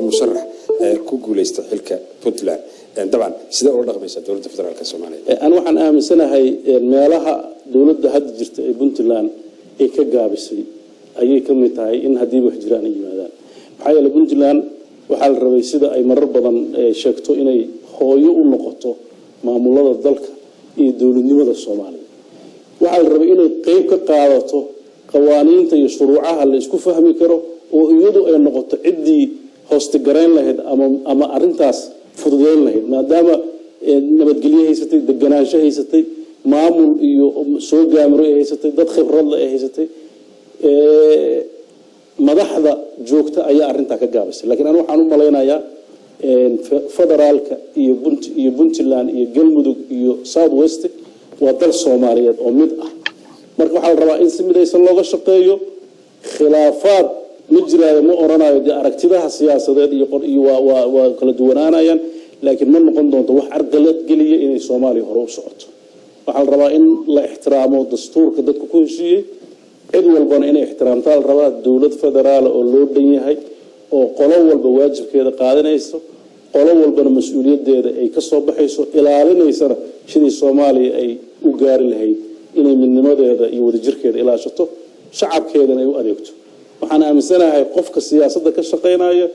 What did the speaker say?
مشرح كوجو ليستحيلك بنتلان طبعا سيدا أول رقم يسا دولة فدرالك الصومالية أنا وحن آمن سنة هاي مالها دولة هاد جرت بنتلان كجابسي أي كم تاعي إن هدي وحجراني ماذا حيا لبنتلان وحال الرئيس سيدا أي مرة بدن شكتو إني هويو النقطة معمولات الدلك دولة نمط الصومالية وحال الرئيس إني قيب كقاعدته قوانين تيشروعها اللي يسكو فهمي كرو ويدو أي نقطة عدي هوستجرين لهاد أما أرنتاس فضلين لهاد ما دام نبتقليه هيستي دقناشة هيستي معمول سوق جامرو هيستي دد خبرة الله هيستي مدحضة جوكتا أي أرنتا كجابس لكن أنا وحنو ملاينا يا فدرالك يبنتلان يجلمدو يساود ويست ودل الصوماليات أو مدأ marka waxa la rabaa in si midaysan looga shaqeeyo khilaafaad mujra ma oranayo aragtidaha siyaasadeed iyo waa kala duwanaanayaan laakiin ma noqon doonto wax arqalad galiya inay Soomaaliya hore u socoto waxa la rabaa in la ixtiraamo dastuurka dadku ku heshiiyay cid walbana inay ixtiraamtaa la rabaa dawlad federaal oo loo dhan yahay oo qolo walba waajibkeeda qaadanayso qolo walbana mas'uuliyadeeda ay ka soo baxayso ilaalinaysana sidii Soomaaliya ay u gaari lahayd inay midnimadeeda iyo wadajirkeeda ilaashato shacabkeedana ay u adeegto waxaan aaminsanahay qofka siyaasadda ka shaqeynaya